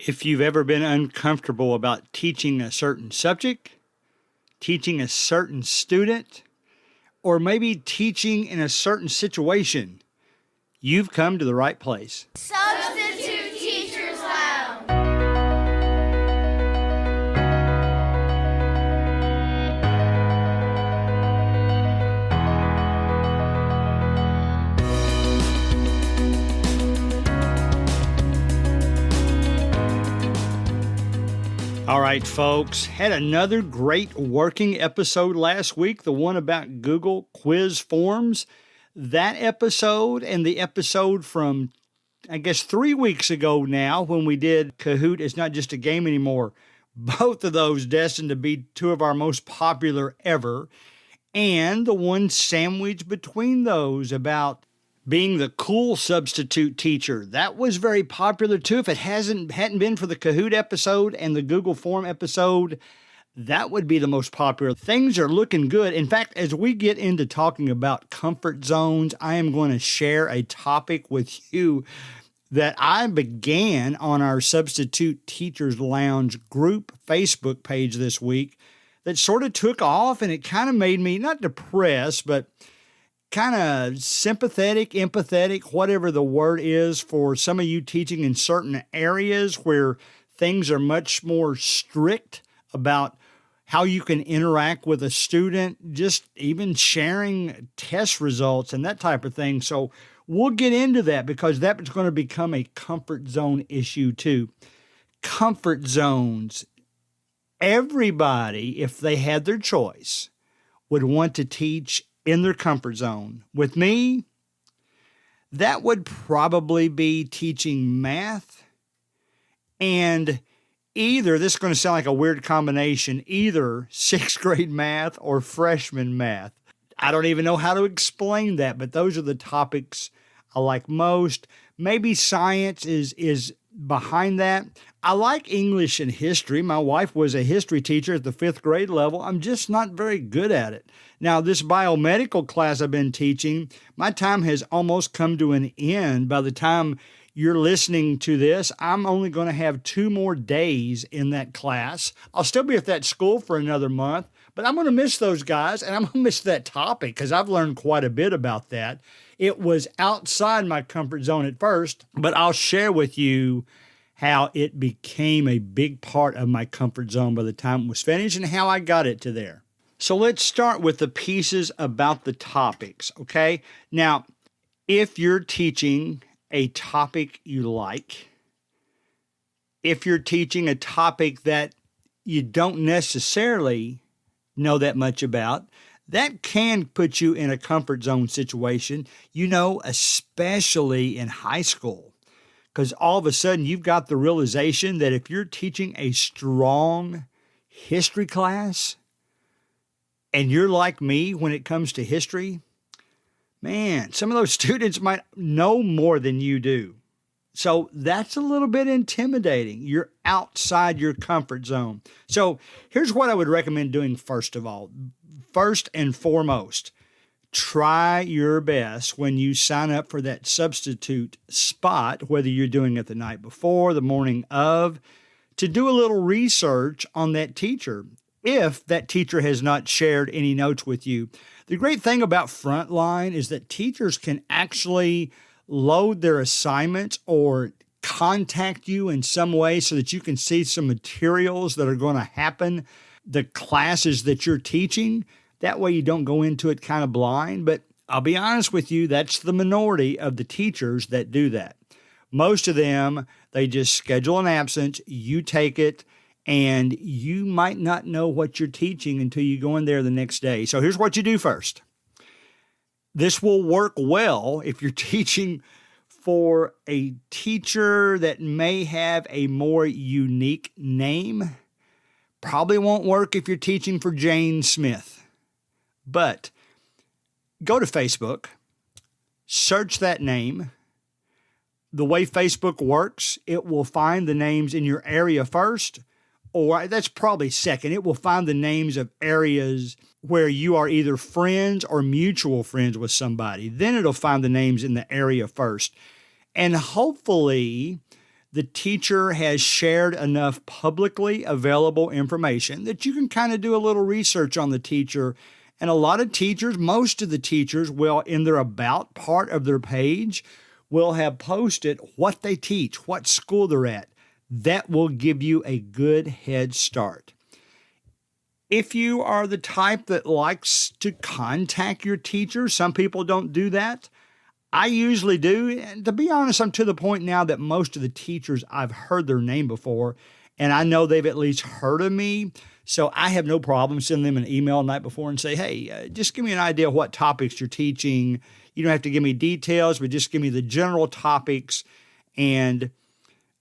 If you've ever been uncomfortable about teaching a certain subject, teaching a certain student, or maybe teaching in a certain situation, you've come to the right place. Substitute Teachers Lounge. All right, folks, had another great working episode last week, the one about Google Quiz Forms. That episode and the episode from, 3 weeks ago now when we did Kahoot is Not Just a Game Anymore, both of those destined to be two of our most popular ever, and the one sandwiched between those about being the cool substitute teacher. That was very popular too. If it hadn't been for the Kahoot episode and the Google Form episode, that would be the most popular. Things are looking good. In fact, as we get into talking about comfort zones, I am going to share a topic with you that I began on our Substitute Teachers Lounge group Facebook page this week that sort of took off, and it kind of made me not depressed, but kind of sympathetic, empathetic, whatever the word is, for some of you teaching in certain areas where things are much more strict about how you can interact with a student, just even sharing test results and that type of thing. So we'll get into that because that's going to become a comfort zone issue too. Comfort zones. Everybody, if they had their choice, would want to teach in their comfort zone. With me, that would probably be teaching math and either, this is going to sound like a weird combination, either sixth grade math or freshman math. I don't even know how to explain that, but those are the topics I like most. Maybe science is behind that. I like English and history. My wife was a history teacher at the 5th grade level. I'm just not very good at it. Now, this biomedical class I've been teaching, my time has almost come to an end. By the time you're listening to this, I'm only going to have 2 more days in that class. I'll still be at that school for another month, but I'm going to miss those guys, and I'm going to miss that topic because I've learned quite a bit about that. It was outside my comfort zone at first, but I'll share with you how it became a big part of my comfort zone by the time it was finished and how I got it to there. So let's start with the pieces about the topics, okay? Now, if you're teaching a topic you like, if you're teaching a topic that you don't necessarily know that much about, that can put you in a comfort zone situation, especially in high school. Because all of a sudden you've got the realization that if you're teaching a strong history class and you're like me when it comes to history, man, some of those students might know more than you do. So that's a little bit intimidating. You're outside your comfort zone. So here's what I would recommend doing first of all. First and foremost, try your best when you sign up for that substitute spot, whether you're doing it the night before, the morning of, to do a little research on that teacher if that teacher has not shared any notes with you. The great thing about Frontline is that teachers can actually load their assignments or contact you in some way so that you can see some materials that are going to happen, the classes that you're teaching. That way you don't go into it kind of blind. But I'll be honest with you, that's the minority of the teachers that do that. Most of them, they just schedule an absence, you take it, and you might not know what you're teaching until you go in there the next day. So here's what you do first. This will work well if you're teaching for a teacher that may have a more unique name. Probably won't work if you're teaching for Jane Smith. But go to Facebook, search that name. The way Facebook works, it will find the names in your area first, or that's probably second. It will find the names of areas where you are either friends or mutual friends with somebody. Then it'll find the names in the area first. And hopefully the teacher has shared enough publicly available information that you can kind of do a little research on the teacher. And a lot of teachers, most of the teachers will, in their about part of their page, will have posted what they teach, what school they're at. That will give you a good head start. If you are the type that likes to contact your teacher, some people don't do that. I usually do. And to be honest, I'm to the point now that most of the teachers, I've heard their name before, and I know they've at least heard of me. So I have no problem sending them an email the night before and say, hey, just give me an idea of what topics you're teaching. You don't have to give me details, but just give me the general topics and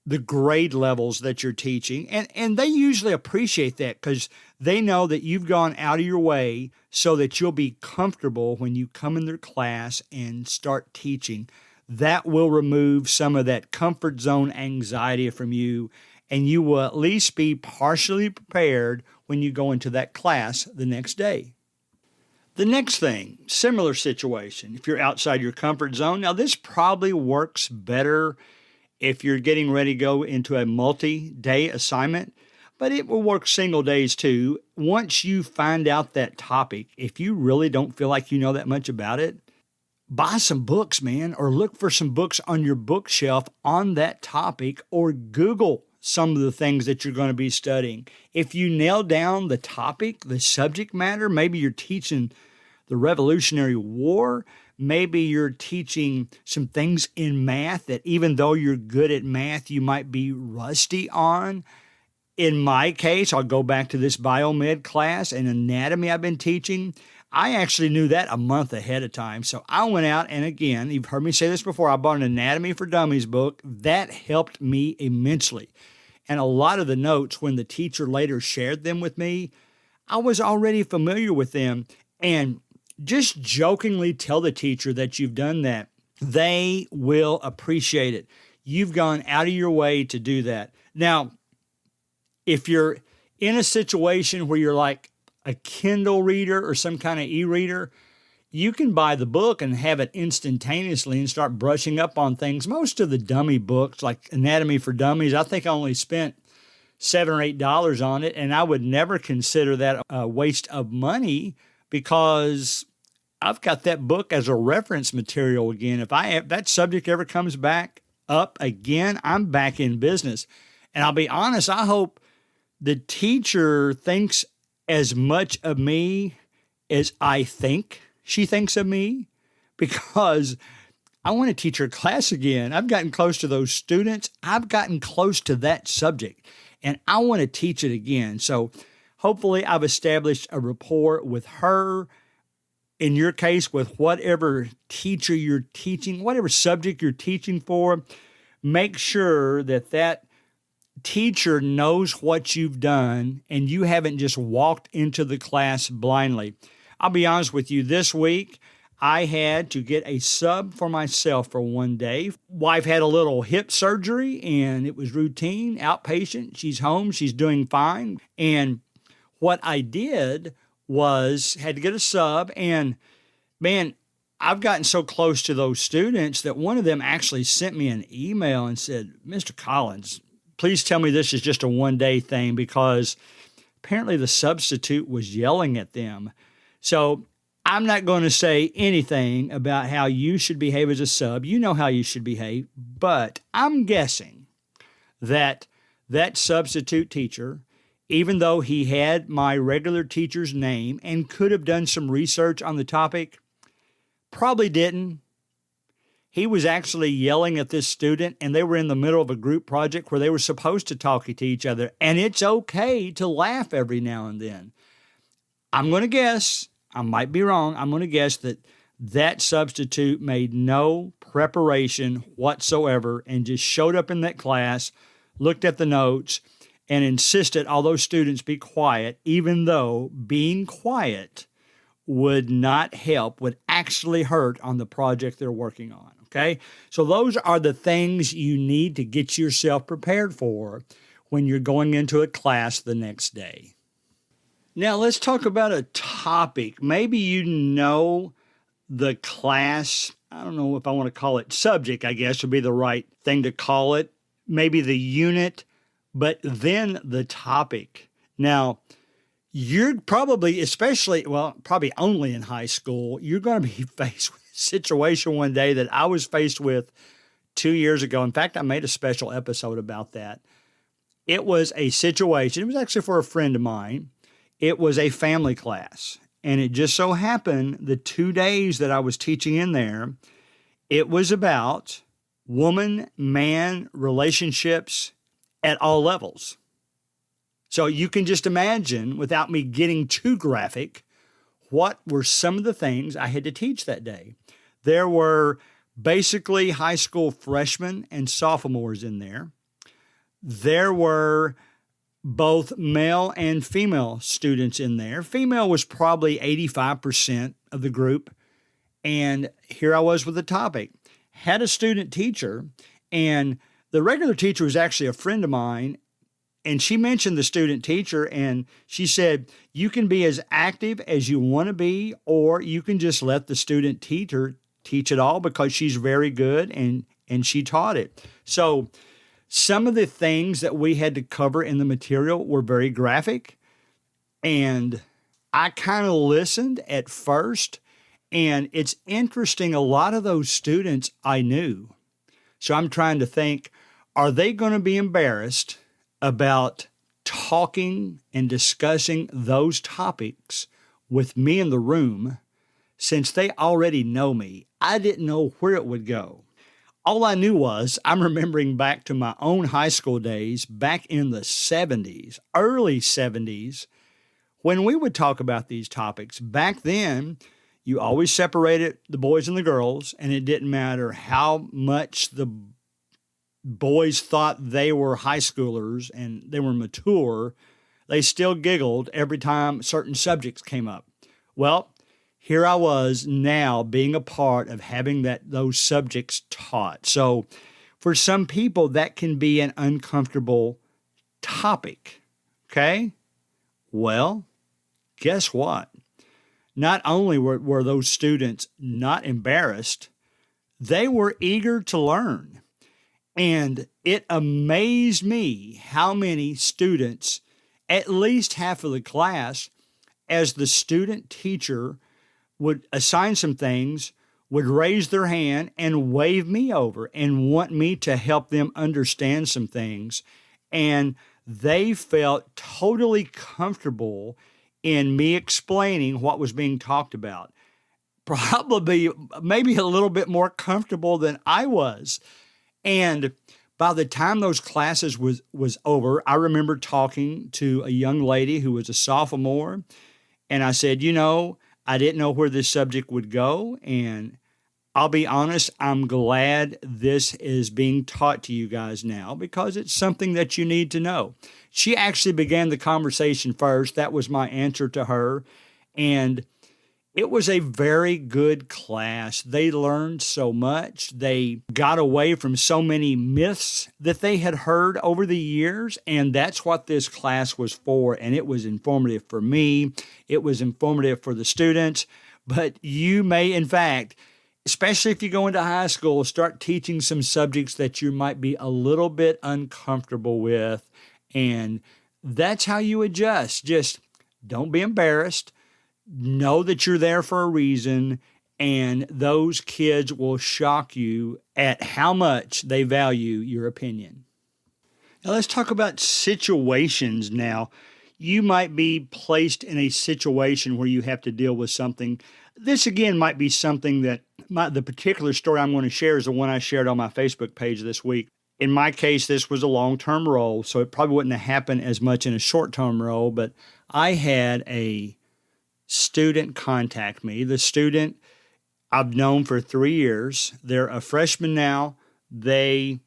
the grade levels that you're teaching. And they usually appreciate that because they know that you've gone out of your way so that you'll be comfortable when you come in their class and start teaching. That will remove some of that comfort zone anxiety from you, and you will at least be partially prepared when you go into that class the next day. The next thing, similar situation, if you're outside your comfort zone. Now, this probably works better if you're getting ready to go into a multi-day assignment, but it will work single days too. Once you find out that topic, if you really don't feel like you know that much about it, buy some books, man, or look for some books on your bookshelf on that topic, or Google some of the things that you're going to be studying. If you nail down the topic, the subject matter, maybe you're teaching the Revolutionary War, maybe you're teaching some things in math that even though you're good at math, you might be rusty on. In my case, I'll go back to this biomed class and anatomy I've been teaching. I actually knew that a month ahead of time. So I went out, and again, you've heard me say this before, I bought an Anatomy for Dummies book. That helped me immensely. And a lot of the notes, when the teacher later shared them with me, I was already familiar with them. And just jokingly tell the teacher that you've done that. They will appreciate it. You've gone out of your way to do that. Now, if you're in a situation where you're like a Kindle reader or some kind of e-reader, you can buy the book and have it instantaneously and start brushing up on things. Most of the dummy books, like Anatomy for Dummies, I think I only spent $7 or $8 on it, and I would never consider that a waste of money because I've got that book as a reference material again. If that subject ever comes back up again, I'm back in business. And I'll be honest, I hope the teacher thinks as much of me as I think she thinks of me, because I want to teach her class again. I've gotten close to those students. I've gotten close to that subject, and I want to teach it again. So hopefully I've established a rapport with her. In your case, with whatever teacher you're teaching, whatever subject you're teaching for, make sure that that teacher knows what you've done and you haven't just walked into the class blindly. I'll be honest with you, this week I had to get a sub for myself for one day. Wife had a little hip surgery and it was routine, outpatient. She's home, she's doing fine. And what I did was had to get a sub, and man, I've gotten so close to those students that one of them actually sent me an email and said, Mr. Collins, please tell me this is just a one-day thing, because apparently the substitute was yelling at them. So I'm not going to say anything about how you should behave as a sub. You know how you should behave, but I'm guessing that that substitute teacher, even though he had my regular teacher's name and could have done some research on the topic, probably didn't. He was actually yelling at this student, and they were in the middle of a group project where they were supposed to talk to each other, and it's okay to laugh every now and then. I'm going to guess, I might be wrong, I'm going to guess that that substitute made no preparation whatsoever and just showed up in that class, looked at the notes, and insisted all those students be quiet, even though being quiet would not help, would actually hurt on the project they're working on, okay? So those are the things you need to get yourself prepared for when you're going into a class the next day. Now let's talk about a topic. Maybe you know the class, I don't know if I want to call it subject, I guess would be the right thing to call it. maybe the unit, but then the topic. Now, you're probably, probably only in high school, you're going to be faced with a situation one day that I was faced with 2 years ago. In fact, I made a special episode about that. It was a situation, it was actually for a friend of mine. It was a family class. And it just so happened the 2 days that I was teaching in there, it was about woman-man relationships at all levels. So you can just imagine, without me getting too graphic, what were some of the things I had to teach that day. There were basically high school freshmen and sophomores in there. There were both male and female students in there. Female was probably 85% of the group. And here I was with the topic. Had a student teacher, and the regular teacher was actually a friend of mine. And she mentioned the student teacher, and she said, you can be as active as you want to be, or you can just let the student teacher teach it all because she's very good and she taught it. So some of the things that we had to cover in the material were very graphic, and I kind of listened at first, and it's interesting, a lot of those students I knew. So I'm trying to think, are they going to be embarrassed about talking and discussing those topics with me in the room since they already know me? I didn't know where it would go. All I knew was I'm remembering back to my own high school days back in the 70s, early 70s, when we would talk about these topics. Back then, you always separated the boys and the girls, and it didn't matter how much the boys thought they were high schoolers and they were mature, they still giggled every time certain subjects came up. Well, here I was now being a part of having those subjects taught. So for some people, that can be an uncomfortable topic, okay? Well, guess what? Not only were those students not embarrassed, they were eager to learn. And it amazed me how many students, at least half of the class, as the student teacher would assign some things, would raise their hand and wave me over and want me to help them understand some things. And they felt totally comfortable in me explaining what was being talked about. Probably, maybe a little bit more comfortable than I was. And by the time those classes was over, I remember talking to a young lady who was a sophomore, and I said, I didn't know where this subject would go, and I'll be honest, I'm glad this is being taught to you guys now because it's something that you need to know. She actually began the conversation first. That was my answer to her, and it was a very good class. They learned so much. They got away from so many myths that they had heard over the years, and that's what this class was for, and it was informative for me. It was informative for the students, but you may, in fact, especially if you go into high school, start teaching some subjects that you might be a little bit uncomfortable with, and that's how you adjust. Just don't be embarrassed. Know that you're there for a reason, and those kids will shock you at how much they value your opinion. Now let's talk about situations now. You might be placed in a situation where you have to deal with something. This again might be something that the particular story I'm going to share is the one I shared on my Facebook page this week. In my case, this was a long-term role, so it probably wouldn't have happened as much in a short-term role, but I had a student contact me. The student I've known for 3 years. They're a freshman now. They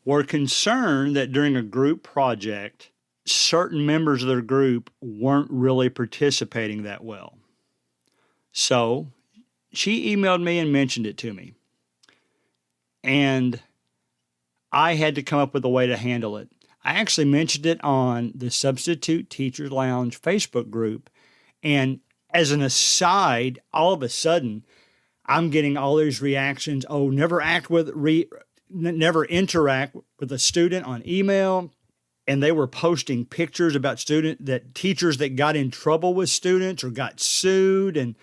were concerned that during a group project, certain members of their group weren't really participating that well. So she emailed me and mentioned it to me. And I had to come up with a way to handle it. I actually mentioned it on the Substitute Teachers Lounge Facebook group. And as an aside, all of a sudden, I'm getting all these reactions. Oh, never act with never interact with a student on email, and they were posting pictures about teachers that got in trouble with students or got sued. And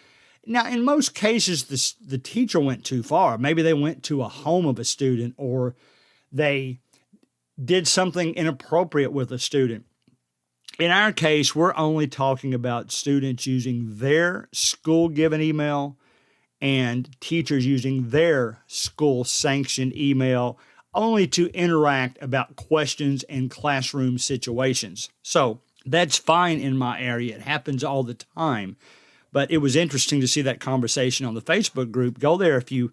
now, in most cases, the teacher went too far. Maybe they went to a home of a student, or they did something inappropriate with a student. In our case, we're only talking about students using their school-given email and teachers using their school-sanctioned email only to interact about questions and classroom situations. So that's fine in my area. It happens all the time. But it was interesting to see that conversation on the Facebook group. Go there if you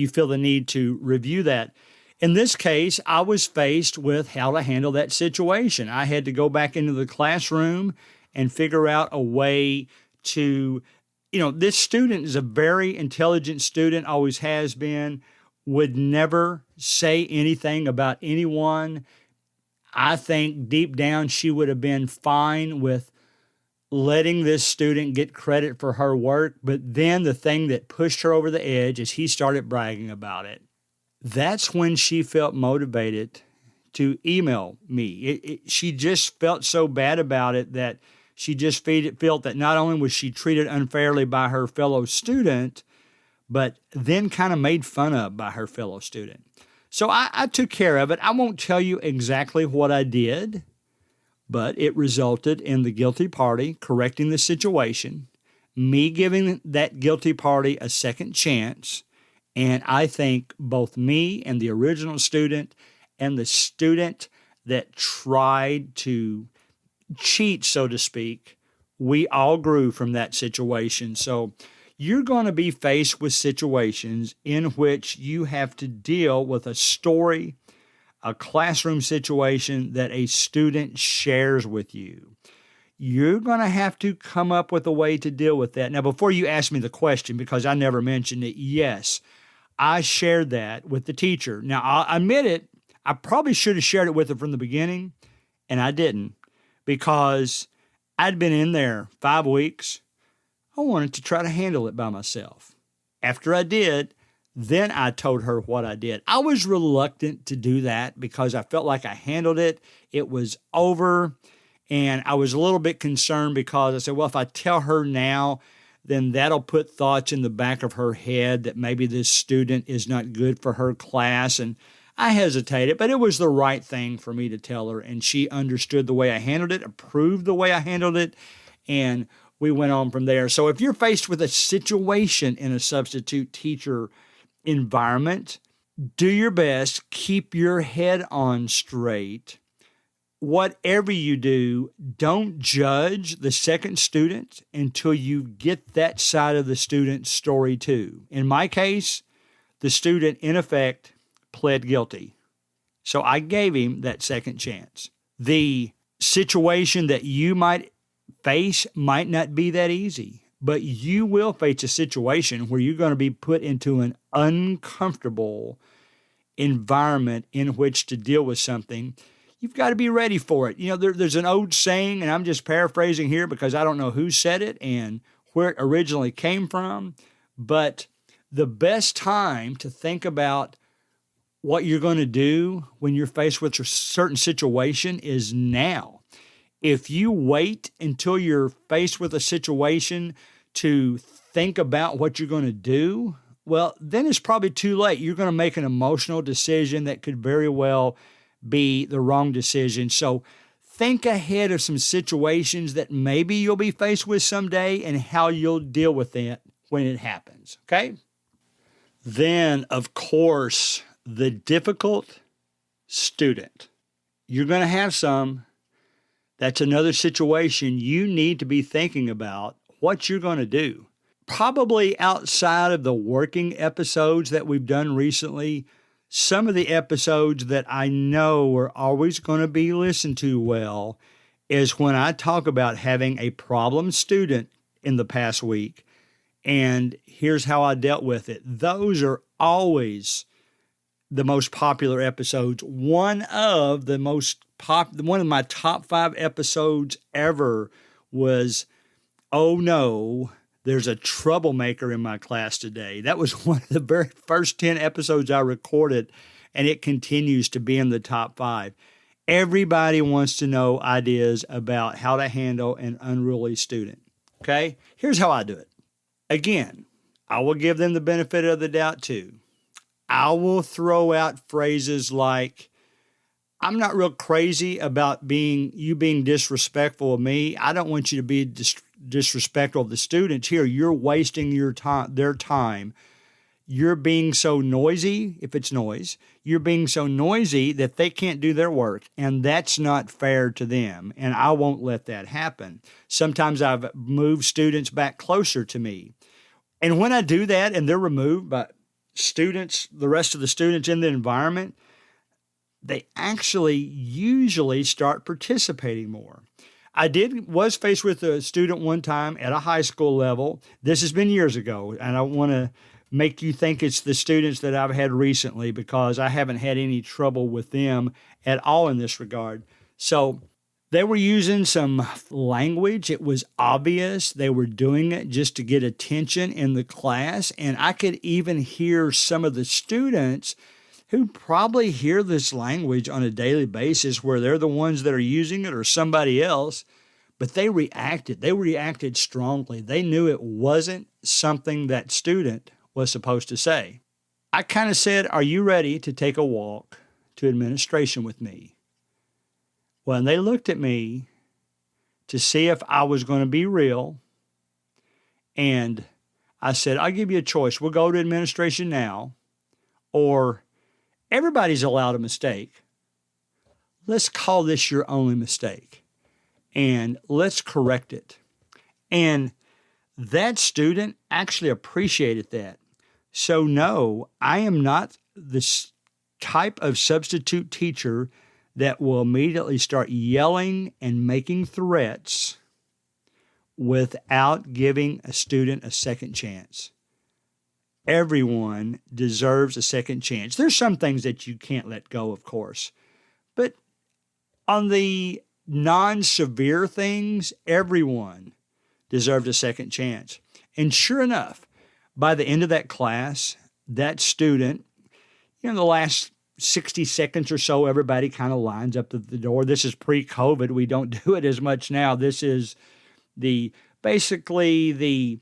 feel the need to review that. In this case, I was faced with how to handle that situation. I had to go back into the classroom and figure out a way to, this student is a very intelligent student, always has been, would never say anything about anyone. I think deep down she would have been fine with letting this student get credit for her work. But then the thing that pushed her over the edge is he started bragging about it. That's when she felt motivated to email me. She just felt so bad about it that she just felt that not only was she treated unfairly by her fellow student, but then kind of made fun of by her fellow student. So I took care of it. I won't tell you exactly what I did, but it resulted in the guilty party correcting the situation, me giving that guilty party a second chance, and I think both me and the original student and the student that tried to cheat, so to speak, we all grew from that situation. So you're going to be faced with situations in which you have to deal with a story, a classroom situation that a student shares with you. You're going to have to come up with a way to deal with that. Now, before you ask me the question, because I never mentioned it, yes, I shared that with the teacher. Now, I'll admit it, I probably should have shared it with her from the beginning, and I didn't, because I'd been in there 5 weeks. I wanted to try to handle it by myself. After I did, then I told her what I did. I was reluctant to do that because I felt like I handled it. It was over, and I was a little bit concerned because I said, well, if I tell her now, then that'll put thoughts in the back of her head that maybe this student is not good for her class. And I hesitated, but it was the right thing for me to tell her. And she understood the way I handled it, approved the way I handled it, and we went on from there. So if you're faced with a situation in a substitute teacher environment, do your best, keep your head on straight. Whatever you do, don't judge the second student until you get that side of the student's story too. In my case, the student, in effect, pled guilty. So I gave him that second chance. The situation that you might face might not be that easy, but you will face a situation where you're going to be put into an uncomfortable environment in which to deal with something. You've got to be ready for it. There's an old saying, and I'm just paraphrasing here because I don't know who said it and where it originally came from, but the best time to think about what you're going to do when you're faced with a certain situation is now. If you wait until you're faced with a situation to think about what you're going to do, well, then it's probably too late. You're going to make an emotional decision that could very well be the wrong decision. So think ahead of some situations that maybe you'll be faced with someday and how you'll deal with it when it happens, okay? Then, of course, the difficult student. You're going to have some. That's another situation you need to be thinking about what you're going to do. Probably outside of the working episodes that we've done recently, some of the episodes that I know are always going to be listened to well is when I talk about having a problem student in the past week, and here's how I dealt with it. Those are always the most popular episodes. One of my top 5 episodes ever was, "Oh no, there's a troublemaker in my class today." That was one of the very first 10 episodes I recorded, and it continues to be in the top 5. Everybody wants to know ideas about how to handle an unruly student. Okay? Here's how I do it. Again, I will give them the benefit of the doubt too. I will throw out phrases like, I'm not real crazy about you being disrespectful of me. I don't want you to be disrespectful of the students. Here, you're wasting their time. You're being so noisy, if it's noise, you're being so noisy that they can't do their work, and that's not fair to them, and I won't let that happen. Sometimes I've moved students back closer to me, and when I do that and they're removed by students, the rest of the students in the environment, they actually usually start participating more. I was faced with a student one time at a high school level. This has been years ago, and I want to make you think it's the students that I've had recently because I haven't had any trouble with them at all in this regard. So they were using some language. It was obvious they were doing it just to get attention in the class. And I could even hear some of the students who probably hear this language on a daily basis where they're the ones that are using it or somebody else, but they reacted. They reacted strongly. They knew it wasn't something that student was supposed to say. I kind of said, are you ready to take a walk to administration with me? Well, and they looked at me to see if I was going to be real. And I said, I'll give you a choice. We'll go to administration now, or everybody's allowed a mistake. Let's call this your only mistake, and let's correct it. And that student actually appreciated that. So no, I am not this type of substitute teacher that will immediately start yelling and making threats without giving a student a second chance. Everyone deserves a second chance. There's some things that you can't let go, of course. But on the non-severe things, everyone deserved a second chance. And sure enough, by the end of that class, that student, the last 60 seconds or so, everybody kind of lines up at the door. This is pre-COVID. We don't do it as much now. This is basically the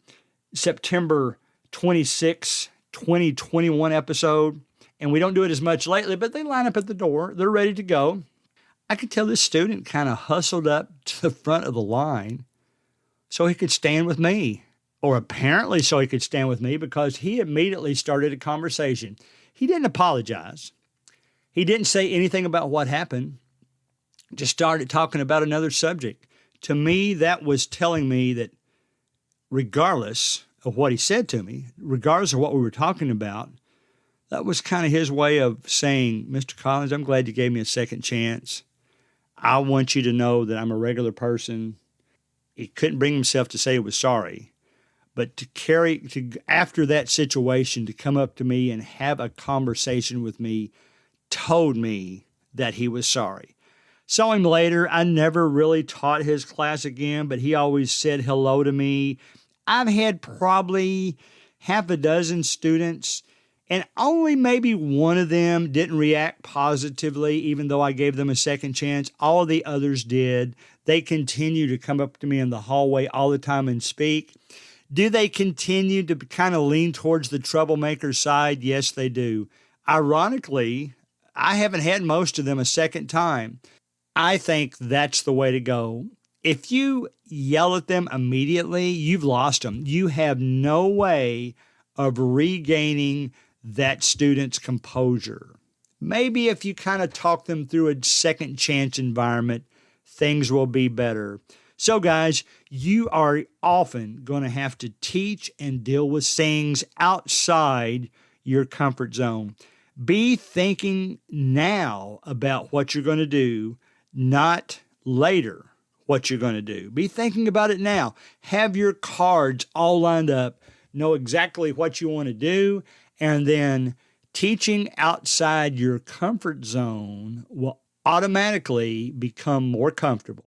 September 26, 2021 episode, and we don't do it as much lately, but they line up at the door. They're ready to go. I could tell this student kind of hustled up to the front of the line so he could stand with me, or apparently so he could stand with me, because he immediately started a conversation. He didn't apologize. He didn't say anything about what happened, just started talking about another subject. To me, that was telling me that regardless of what he said to me, regardless of what we were talking about, that was kind of his way of saying, Mr. Collins, I'm glad you gave me a second chance. I want you to know that I'm a regular person. He couldn't bring himself to say he was sorry, but after that situation, to come up to me and have a conversation with me, told me that he was sorry. Saw him later. I never really taught his class again, but he always said hello to me. I've had probably half a dozen students, and only maybe one of them didn't react positively, even though I gave them a second chance. All of the others did. They continue to come up to me in the hallway all the time and speak. Do they continue to kind of lean towards the troublemaker side? Yes, they do. Ironically, I haven't had most of them a second time. I think that's the way to go. If you yell at them immediately, you've lost them. You have no way of regaining that student's composure. Maybe if you kind of talk them through a second chance environment, things will be better. So guys, you are often going to have to teach and deal with things outside your comfort zone. Be thinking now about what you're going to do, not later what you're going to do. Be thinking about it now. Have your cards all lined up. Know exactly what you want to do. And then teaching outside your comfort zone will automatically become more comfortable.